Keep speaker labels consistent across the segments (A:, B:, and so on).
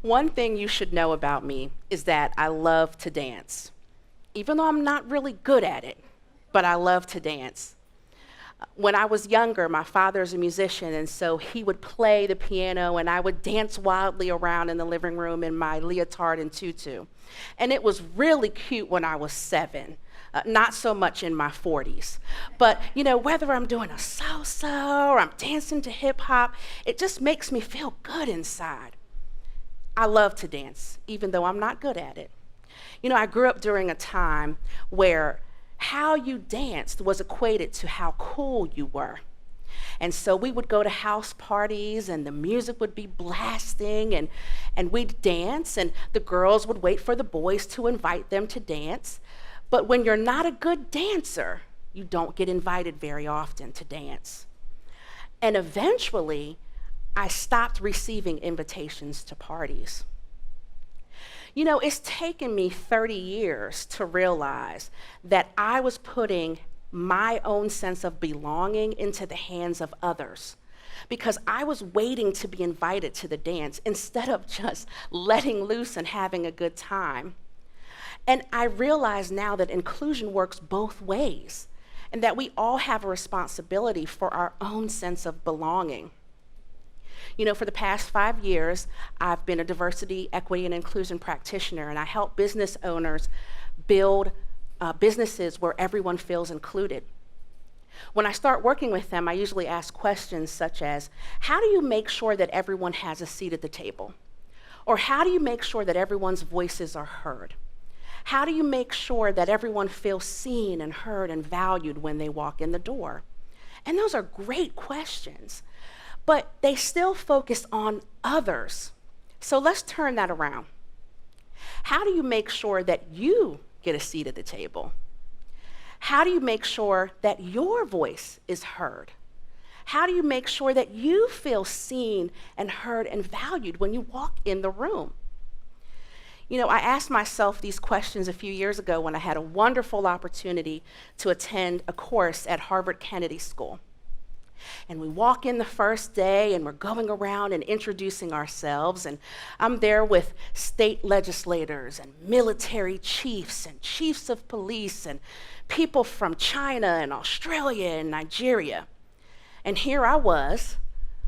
A: One thing you should know about me is that I love to dance, even though I'm not really good at it, but I love to dance. When I was younger, my father's a musician, and so he would play the piano, and I would dance wildly around in the living room in my leotard and tutu. And it was really cute when I was 7. Not so much in my 40s. But, whether I'm doing a salsa or I'm dancing to hip hop, it just makes me feel good inside. I love to dance, even though I'm not good at it. I grew up during a time where how you danced was equated to how cool you were. And so we would go to house parties and the music would be blasting and we'd dance and the girls would wait for the boys to invite them to dance. But when you're not a good dancer, you don't get invited very often to dance. And eventually, I stopped receiving invitations to parties. It's taken me 30 years to realize that I was putting my own sense of belonging into the hands of others because I was waiting to be invited to the dance instead of just letting loose and having a good time. And I realize now that inclusion works both ways and that we all have a responsibility for our own sense of belonging. For the past 5 years, I've been a diversity, equity, and inclusion practitioner, and I help business owners build businesses where everyone feels included. When I start working with them, I usually ask questions such as, how do you make sure that everyone has a seat at the table? Or how do you make sure that everyone's voices are heard? How do you make sure that everyone feels seen and heard and valued when they walk in the door? And those are great questions, but they still focus on others. So let's turn that around. How do you make sure that you get a seat at the table? How do you make sure that your voice is heard? How do you make sure that you feel seen and heard and valued when you walk in the room? I asked myself these questions a few years ago when I had a wonderful opportunity to attend a course at Harvard Kennedy School. And we walk in the first day and we're going around and introducing ourselves, and I'm there with state legislators and military chiefs and chiefs of police and people from China and Australia and Nigeria. And here I was,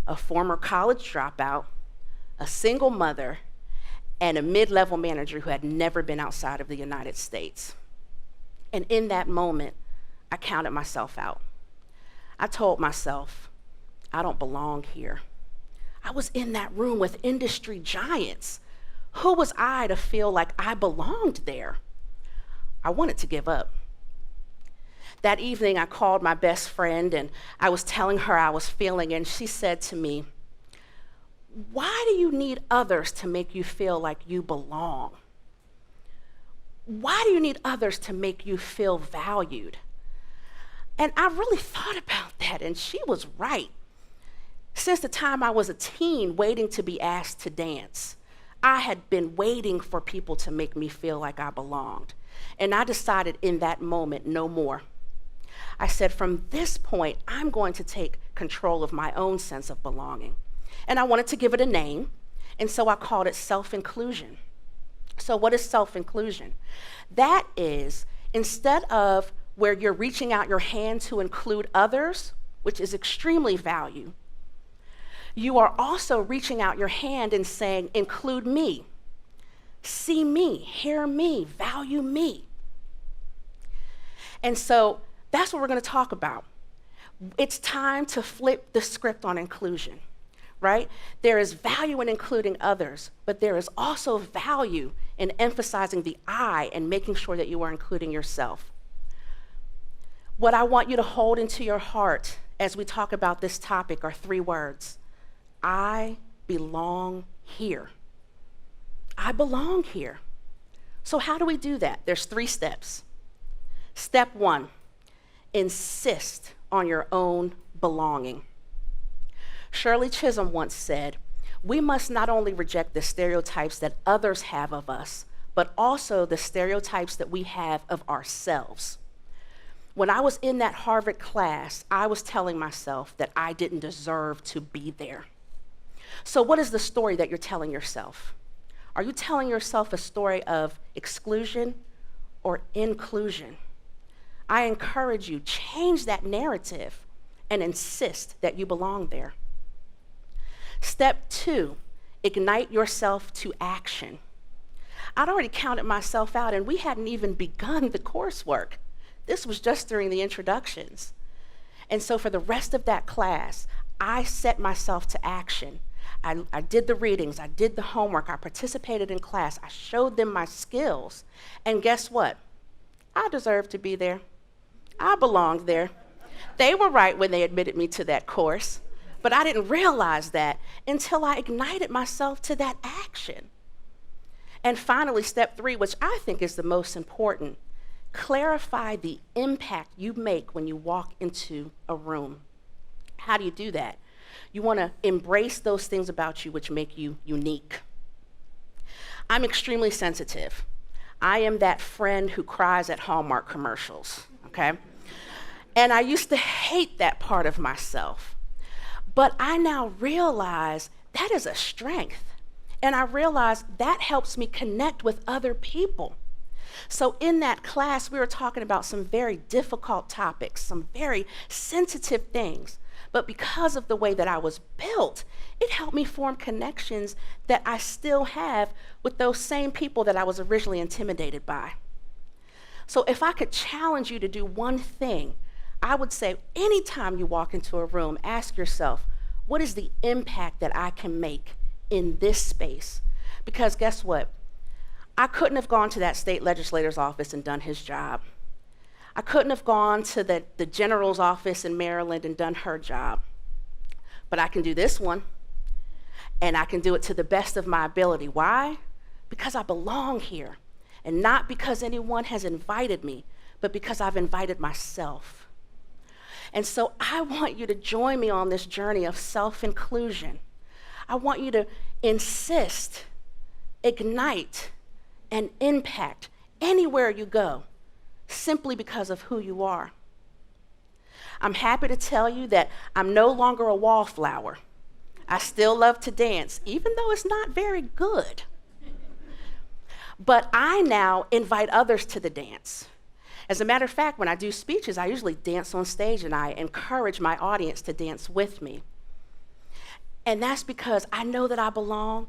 A: a former college dropout, a single mother, and a mid-level manager who had never been outside of the United States. And in that moment, I counted myself out. I told myself, I don't belong here. I was in that room with industry giants. Who was I to feel like I belonged there? I wanted to give up. That evening, I called my best friend and I was telling her how I was feeling, and she said to me, why do you need others to make you feel like you belong? Why do you need others to make you feel valued? And I really thought about that, and she was right. Since the time I was a teen waiting to be asked to dance, I had been waiting for people to make me feel like I belonged. And I decided in that moment, no more. I said, from this point, I'm going to take control of my own sense of belonging. And I wanted to give it a name, and so I called it self-inclusion. So what is self-inclusion? That is, instead of where you're reaching out your hand to include others, which is extremely valued, you are also reaching out your hand and saying, include me, see me, hear me, value me. And so that's what we're going to talk about. It's time to flip the script on inclusion, right? There is value in including others, but there is also value in emphasizing the I and making sure that you are including yourself. What I want you to hold into your heart as we talk about this topic are 3 words. I belong here. I belong here. So how do we do that? There's 3 steps. Step 1, insist on your own belonging. Shirley Chisholm once said, we must not only reject the stereotypes that others have of us, but also the stereotypes that we have of ourselves. When I was in that Harvard class, I was telling myself that I didn't deserve to be there. So what is the story that you're telling yourself? Are you telling yourself a story of exclusion or inclusion? I encourage you, change that narrative and insist that you belong there. Step 2, ignite yourself to action. I'd already counted myself out, and we hadn't even begun the coursework. This was just during the introductions. And so for the rest of that class, I set myself to action. I did the readings, I did the homework, I participated in class, I showed them my skills, and guess what? I deserved to be there. I belonged there. They were right when they admitted me to that course, but I didn't realize that until I ignited myself to that action. And finally, step 3, which I think is the most important, clarify the impact you make when you walk into a room. How do you do that? You want to embrace those things about you which make you unique. I'm extremely sensitive. I am that friend who cries at Hallmark commercials, okay? And I used to hate that part of myself. But I now realize that is a strength. And I realize that helps me connect with other people. So in that class, we were talking about some very difficult topics, some very sensitive things. But because of the way that I was built, it helped me form connections that I still have with those same people that I was originally intimidated by. So if I could challenge you to do one thing, I would say anytime you walk into a room, ask yourself, what is the impact that I can make in this space? Because guess what? I couldn't have gone to that state legislator's office and done his job. I couldn't have gone to the general's office in Maryland and done her job. But I can do this one, and I can do it to the best of my ability. Why? Because I belong here, and not because anyone has invited me, but because I've invited myself. And so I want you to join me on this journey of self-inclusion. I want you to insist, ignite, and impact anywhere you go, simply because of who you are. I'm happy to tell you that I'm no longer a wallflower. I still love to dance, even though it's not very good. But I now invite others to the dance. As a matter of fact, when I do speeches, I usually dance on stage and I encourage my audience to dance with me. And that's because I know that I belong,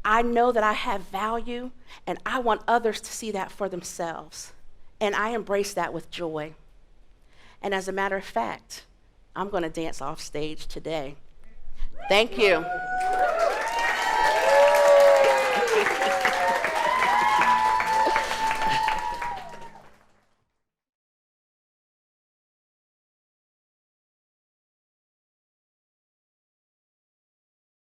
A: I know that I have value, and I want others to see that for themselves. And I embrace that with joy. And as a matter of fact, I'm going to dance off stage today. Thank you.